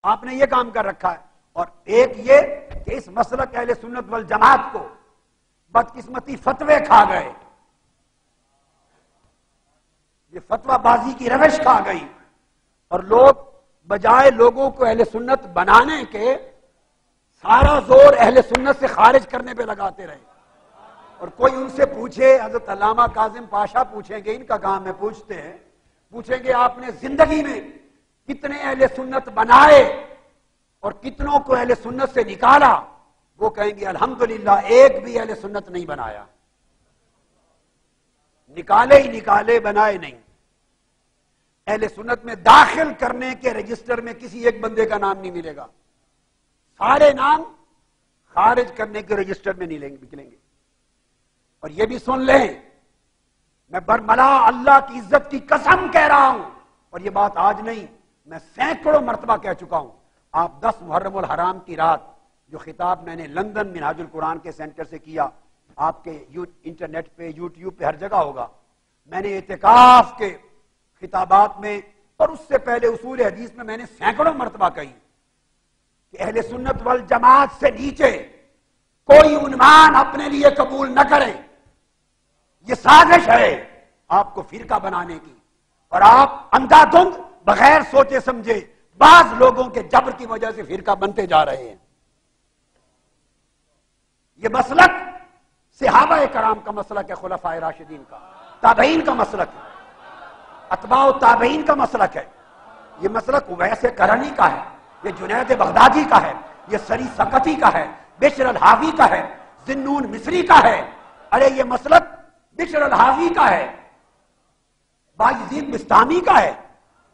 آپ نے یہ کام کر رکھا ہے. اور ایک یہ کہ اس مسلک اہل سنت والجماعت کو بدقسمتی فتوے کھا گئے، یہ فتوہ بازی کی روش کھا گئی، اور لوگ بجائے لوگوں کو اہل سنت بنانے کے سارا زور اہل سنت سے خارج کرنے پہ لگاتے رہے. اور کوئی ان سے پوچھے، حضرت علامہ کاظم پاشا پوچھیں گے، ان کا کام ہے پوچھتے ہیں، پوچھیں گے آپ نے زندگی میں کتنے اہل سنت بنائے اور کتنوں کو اہل سنت سے نکالا؟ وہ کہیں گے الحمدللہ ایک بھی اہل سنت نہیں بنایا. نکالے ہی نکالے، بنائے نہیں. اہل سنت میں داخل کرنے کے رجسٹر میں کسی ایک بندے کا نام نہیں ملے گا، سارے نام خارج کرنے کے رجسٹر میں نہیں نکلیں گے. اور یہ بھی سن لیں، میں برملا اللہ کی عزت کی قسم کہہ رہا ہوں، اور یہ بات آج نہیں، میں سینکڑوں مرتبہ کہہ چکا ہوں. آپ 10 محرم الحرام کی رات جو خطاب میں نے لندن منہاج القرآن کے سینٹر سے کیا، آپ کے انٹرنیٹ پہ یوٹیوب پہ ہر جگہ ہوگا. میں نے اعتکاف کے خطابات میں اور اس سے پہلے اصول حدیث میں نے سینکڑوں مرتبہ کہی کہ اہل سنت والجماعت سے نیچے کوئی عنوان اپنے لیے قبول نہ کریں. یہ سازش ہے آپ کو فرقہ بنانے کی، اور آپ اندھا دھند بغیر سوچے سمجھے بعض لوگوں کے جبر کی وجہ سے فرقہ بنتے جا رہے ہیں. یہ مسلک صحابہ کرام کا مسلک ہے، خلفائے راشدین کا، تابعین کا مسلک ہے، اتباع تابعین کا مسلک ہے. یہ مسلک اویس کرنی کا ہے، یہ جنید بغدادی کا ہے، یہ سری سقطی کا ہے، بشر الحاوی کا ہے، ذنون مصری کا ہے. ارے یہ مسلک بشر الحاوی کا ہے، بایزید بستامی کا ہے،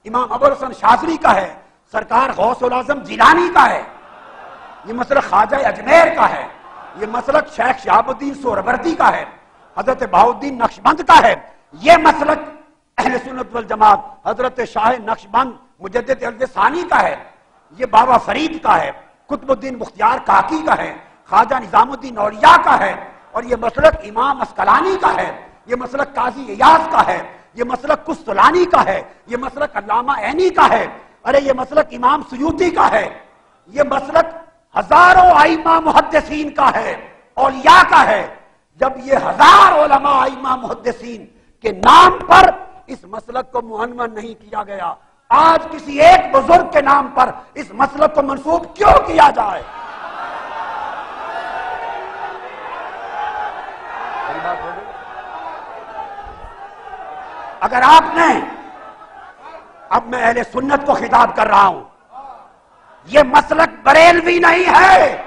امام ابوالحسن شاذلی کا ہے، سرکار غوث العظم جیلانی کا ہے. یہ مسلک خواجہ اجمیر کا ہے، یہ مسلک شیخ شہاب الدین سہروردی کا ہے، حضرت بہاؤالدین نقشبند کا ہے. یہ مسلک اہل سنت والجماعت حضرت شاہ نقشبند مجدد الف ثانی کا ہے. یہ بابا فرید کا ہے، قطب الدین بختیار کاکی کا ہے، خواجہ نظام الدین اولیاء کا ہے. اور یہ مسلک امام اسقلانی کا ہے، یہ مسلک قاضی ایاز کا ہے، یہ مسلک قسطلانی کا ہے، یہ مسلک علامہ عینی کا ہے. ارے یہ مسلک امام سیوطی کا ہے. یہ مسلک ہزاروں ائمہ محدثین کا ہے، اولیاء کا ہے. جب یہ 1000 علماء ائمہ محدثین کے نام پر اس مسلک کو معنون نہیں کیا گیا، آج کسی ایک بزرگ کے نام پر اس مسلک کو منسوب کیوں کیا جائے؟ اگر آپ نے، اب میں اہل سنت کو خطاب کر رہا ہوں، یہ مسلک بریلوی نہیں ہے.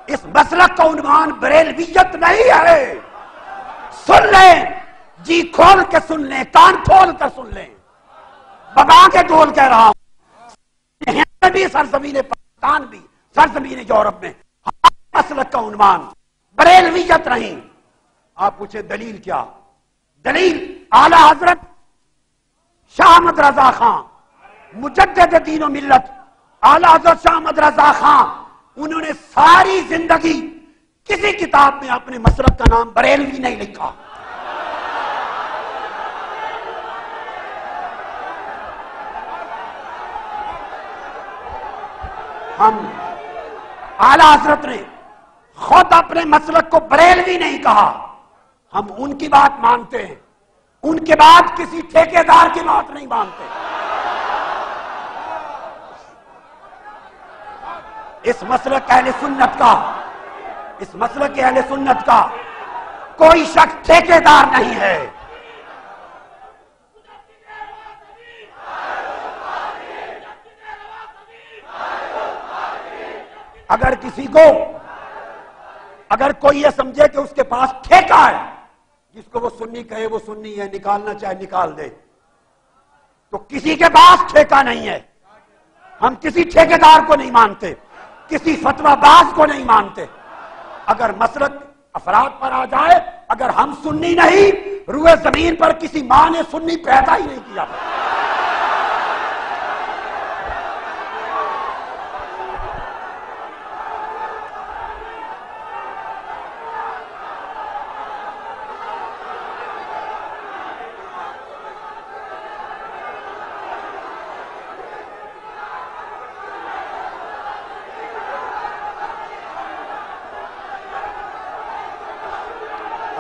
اس مسلک کا عنوان بریلویت نہیں ہے. سن لیں، جی کھول کے سن لیں، کان کھول کر سن لیں، ببا کے ڈول کہہ رہا ہوں. ہند بھی، سرزمین پاکستان بھی، سرزمین یورپ میں مسلک کا عنوان بریلویت نہیں. آپ پوچھیں دلیل کیا؟ دلیل اعلی حضرت شاہ احمد رضا خان مجدد دین و ملت، اعلی حضرت شاہ احمد رضا خان، انہوں نے ساری زندگی کسی کتاب میں اپنے مسلک کا نام بریلوی نہیں لکھا. ہم اعلی حضرت نے خود اپنے مسلک کو بریلوی نہیں کہا. ہم ان کی بات مانتے ہیں، ان کے بعد کسی ٹھیکیدار کی بات نہیں مانتے. اس مسلک اہل سنت کا، اس مسلک اہل سنت کا کوئی شخص ٹھیکیدار نہیں ہے. اگر کسی کو، اگر کوئی یہ سمجھے کہ اس کے پاس ٹھیکہ ہے، جس کو وہ سنی کہے وہ سنی ہے، نکالنا چاہے نکال دے، تو کسی کے پاس ٹھیکہ نہیں ہے. ہم کسی ٹھیکیدار کو نہیں مانتے، کسی فتویٰ باز کو نہیں مانتے. اگر مسلک افراد پر آ جائے، اگر ہم سنی نہیں، روئے زمین پر کسی ماں نے سنی پیدا ہی نہیں کیا.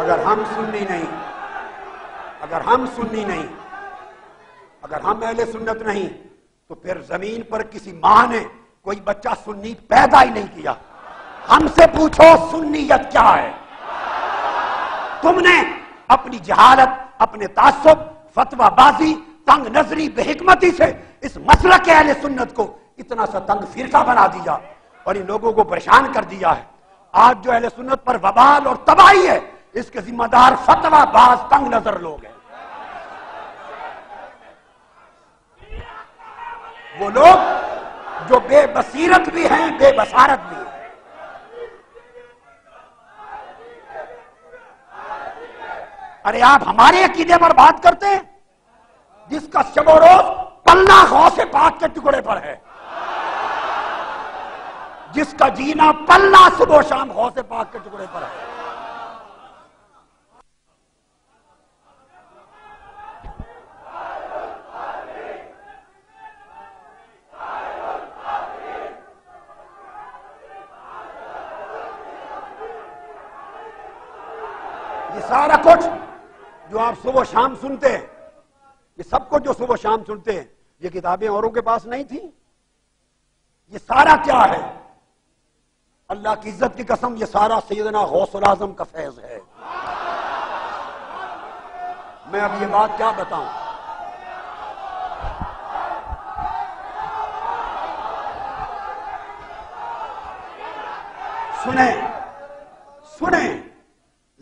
اگر ہم سنی نہیں، اگر ہم سنی نہیں، اگر ہم اہل سنت نہیں، تو پھر زمین پر کسی ماں نے کوئی بچہ سنی پیدا ہی نہیں کیا۔ ہم سے پوچھو سنیت کیا ہے؟ تم نے اپنی جہالت، اپنے تعصب، فتوی بازی، تنگ نظری، بے حکمتی سے اس مسلک اہل سنت کو اتنا سا تنگ فرقہ بنا دیا اور ان لوگوں کو پریشان کر دیا ہے۔ آج جو اہل سنت پر وبال اور تباہی ہے، اس کے ذمہ دار فتوی باز تنگ نظر لوگ ہیں۔ وہ لوگ جو بے بصیرت بھی ہیں، بے بصارت بھی ہیں۔ ارے آپ ہمارے عقیدے پر بات کرتے ہیں جس کا شب و روز پلنا غوث پاک کے ٹکڑے پر ہے، جس کا جینا پلنا صبح و شام غوث پاک کے ٹکڑے پر ہے۔ یہ سارا کچھ جو آپ صبح و شام سنتے ہیں، یہ سب کچھ جو صبح و شام سنتے ہیں، یہ کتابیں اوروں کے پاس نہیں تھیں؟ یہ سارا کیا ہے؟ اللہ کی عزت کی قسم، یہ سارا سیدنا غوث العظم کا فیض ہے۔ میں اب یہ بات کیا بتاؤں؟ سنیں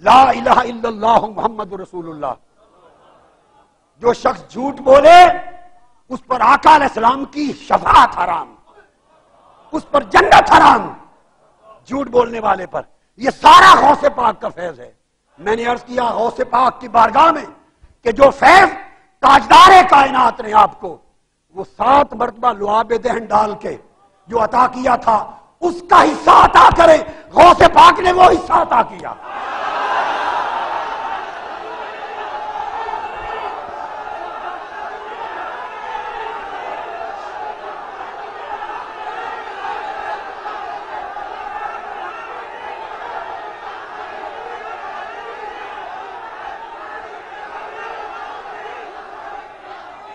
لا الہ الا اللہ محمد رسول اللہ۔ جو شخص جھوٹ بولے اس پر آقا علیہ السلام کی شفاعت حرام، اس پر جنت حرام، جھوٹ بولنے والے پر۔ یہ سارا غوث پاک کا فیض ہے۔ میں نے عرض کیا غوث پاک کی بارگاہ میں کہ جو فیض تاجدار کائنات نے آپ کو وہ 7 مرتبہ لعاب دہن ڈال کے جو عطا کیا تھا، اس کا حصہ عطا کرے۔ غوث پاک نے وہ حصہ عطا کیا۔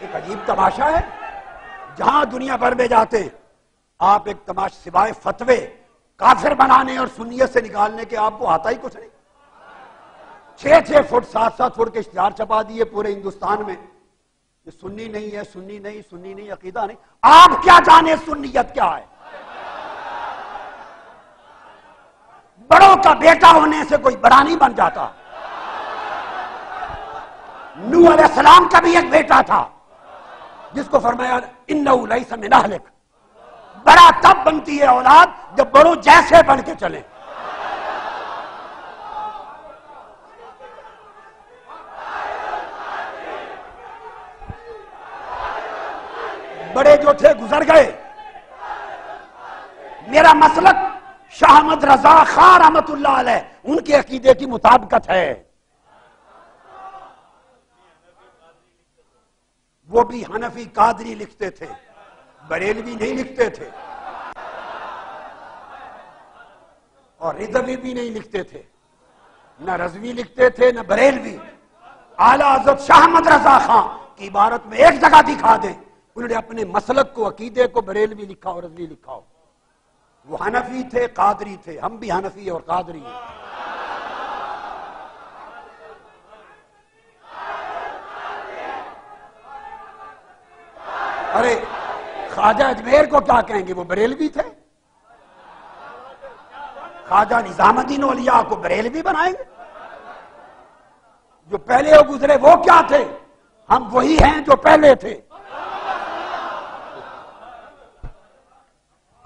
ایک عجیب تماشا ہے، جہاں دنیا بھر میں جاتے ہیں آپ ایک تماشا سوائے فتوے کافر بنانے اور سنیت سے نکالنے کے آپ کو آتا ہی کچھ نہیں۔ 6 فٹ 7 فٹ کے اشتہار چھپا دیے پورے ہندوستان میں، یہ سنی نہیں ہے، سنی نہیں، سنی نہیں، عقیدہ نہیں۔ آپ کیا جانے سنیت کیا ہے؟ بڑوں کا بیٹا ہونے سے کوئی بڑا نہیں بن جاتا۔ نوح علیہ السلام کا بھی ایک بیٹا تھا جس کو فرمایا انہو لیس من اہلک۔ بڑا تب بنتی ہے اولاد جب بڑوں جیسے بن کے چلیں۔ بڑے جو تھے گزر گئے۔ میرا مسلک شاہ احمد رضا خان رحمت اللہ علیہ ان کے عقیدے کی مطابقت ہے۔ وہ بھی حنفی قادری لکھتے تھے، بریلوی نہیں لکھتے تھے، اور رضوی بھی نہیں لکھتے تھے، نہ رضوی لکھتے تھے نہ بریلوی۔ اعلیٰ حضرت شاہ احمد رضا خان کی عبارت میں ایک جگہ دکھا دیں انہوں نے اپنے مسلک کو، عقیدے کو بریلوی لکھا اور رضوی لکھا ہو۔ وہ حنفی تھے، قادری تھے، ہم بھی حنفی اور قادری ہیں۔ ارے خواجہ اجمیر کو کیا کہیں گے، وہ بریلوی تھے؟ خواجہ نظام الدین اولیاء کو بریلوی بنائیں گے؟ جو پہلے وہ گزرے وہ کیا تھے؟ ہم وہی ہیں جو پہلے تھے۔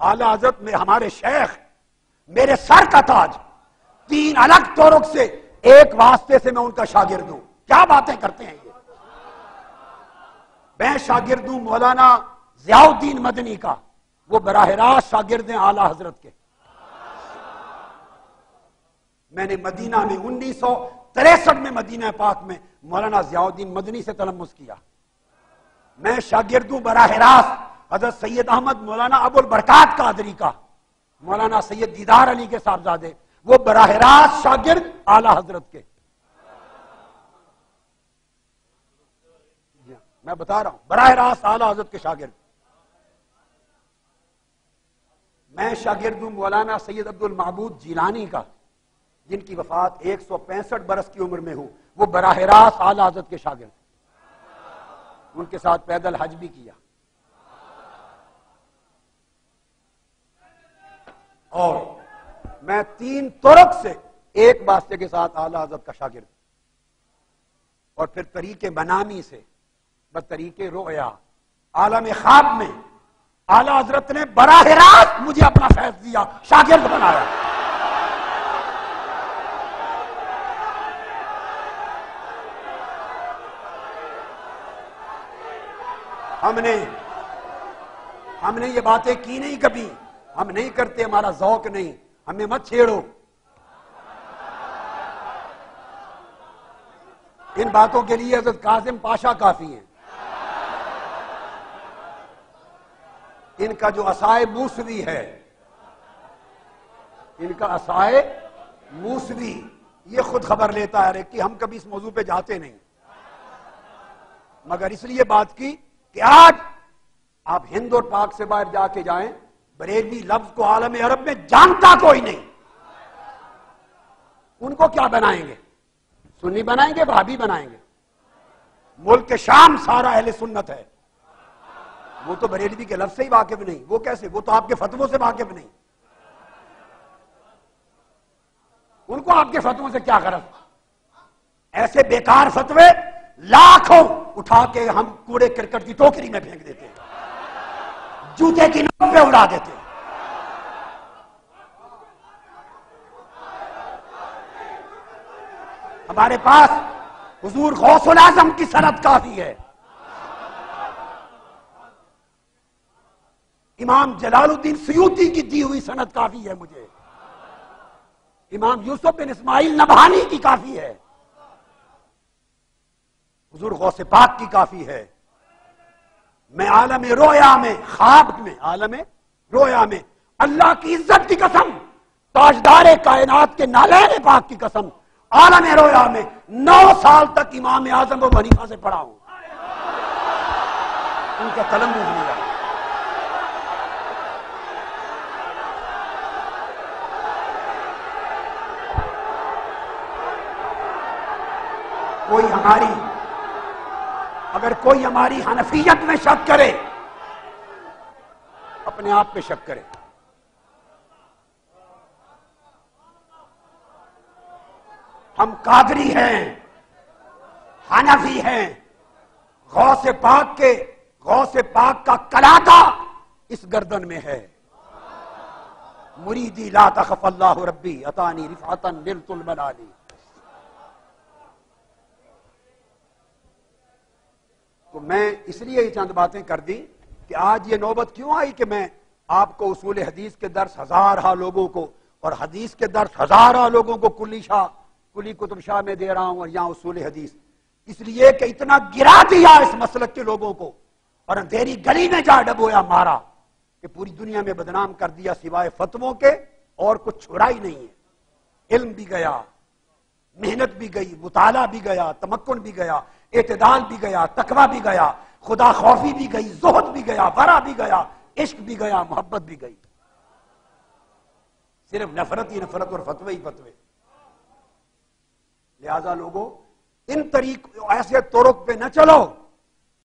اعلیٰ حضرت میں ہمارے شیخ میرے سر کا تاج، 3 الگ طرق سے ایک واسطے سے میں ان کا شاگرد ہوں۔ کیا باتیں کرتے ہیں یہ؟ میں شاگرد ہوں مولانا ضیاء الدین مدنی کا، وہ براہ راست شاگرد ہیں اعلیٰ حضرت کے۔ میں نے مدینہ میں 1963 میں مدینہ پاک میں مولانا ضیاء الدین مدنی سے تلمس کیا۔ میں شاگرد ہوں براہ راست حضرت سید احمد مولانا ابو البرکات قادری کا، مولانا سید دیدار علی کے صاحبزادے، وہ براہ راست شاگرد اعلیٰ حضرت کے۔ میں بتا رہا ہوں، براہ راست اعلیٰ حضرت کے شاگرد. میں شاگرد ہوں مولانا سید عبد المعبود جیلانی کا، جن کی وفات 165 برس کی عمر میں ہو. وہ براہ راست اعلیٰ حضرت کے شاگرد، ان کے ساتھ پیدل حج بھی کیا. اور میں 3 طرق سے ایک واسطے کے ساتھ اعلیٰ حضرت کا شاگرد، اور پھر طریق منامی سے بطریق رؤیا عالم خواب میں اعلیٰ حضرت نے براہ راست مجھے اپنا فیض دیا، شاگرد بنایا. ہم نے یہ باتیں کی نہیں کبھی، ہم نہیں کرتے، ہمارا ذوق نہیں، ہمیں مت چھیڑو. ان باتوں کے لیے حضرت کاظم پاشا کافی ہیں. ان کا جو عصائے موسوی ہے، ان کا عصائے موسوی، یہ خود خبر لیتا ہے کہ ہم کبھی اس موضوع پہ جاتے نہیں، مگر اس لیے بات کی کہ آج آپ ہند اور پاک سے باہر جا کے جائیں، بریلوی لفظ کو عالم عرب میں جانتا کوئی نہیں. ان کو کیا بنائیں گے؟ سنی بنائیں گے، وہابی بنائیں گے؟ ملک شام سارا اہل سنت ہے، وہ تو بریلوی کے لفظ سے ہی واقف نہیں. وہ کیسے؟ وہ تو آپ کے فتووں سے واقف نہیں. ان کو آپ کے فتووں سے کیا غرض؟ ایسے بیکار فتوے لاکھوں اٹھا کے ہم کوڑے کرکٹ کی ٹوکری میں پھینک دیتے ہیں، جوتے کی نوک پہ اڑا دیتے ہیں. ہمارے پاس حضور غوث الاعظم کی سند کافی ہے، امام جلال الدین سیوطی کی دی ہوئی سند کافی ہے، مجھے امام یوسف بن اسماعیل نبہانی کی کافی ہے، حضور غوث پاک کی کافی ہے. میں عالم رویا میں، خواب میں، عالم رویا میں اللہ کی عزت کی قسم، تاجدار کائنات کے نالین پاک کی قسم، عالم رویا میں 9 سال تک امام اعظم ابو حنیفہ سے پڑھا ہوں. ان کا قلم بھی نہیں رہا. اگر کوئی ہماری حنفیت میں شک کرے، اپنے آپ پہ شک کرے. ہم قادری ہیں، حنفی ہیں. غوث پاک کا کلاتا اس گردن میں ہے. مریدی لا تخف اللہ ربی اتانی رفعتا نلت المنالی. تو میں اس لیے یہ چند باتیں کر دی کہ آج یہ نوبت کیوں آئی کہ میں آپ کو اصول حدیث کے درس ہزارہ لوگوں کو اور حدیث کے درس ہزارہ لوگوں کو کلی کتب شاہ میں دے رہا ہوں، اور یہاں اصول حدیث، اس لیے کہ اتنا گرا دیا اس مسلک کے لوگوں کو اور اندھیری گلی میں جا ڈبویا مارا کہ پوری دنیا میں بدنام کر دیا، سوائے فتووں کے اور کچھ چھوڑا ہی نہیں ہے. علم بھی گیا، محنت بھی گئی، مطالعہ بھی گیا، تمکن بھی گیا، اعتدال بھی گیا، تقویٰ بھی گیا، خدا خوفی بھی گئی، زہد بھی گیا، ورع بھی گیا، عشق بھی گیا، محبت بھی گئی. صرف نفرت ہی نفرت اور فتوے ہی فتوے. لہذا لوگوں ان طریق ایسے طرق پہ نہ چلو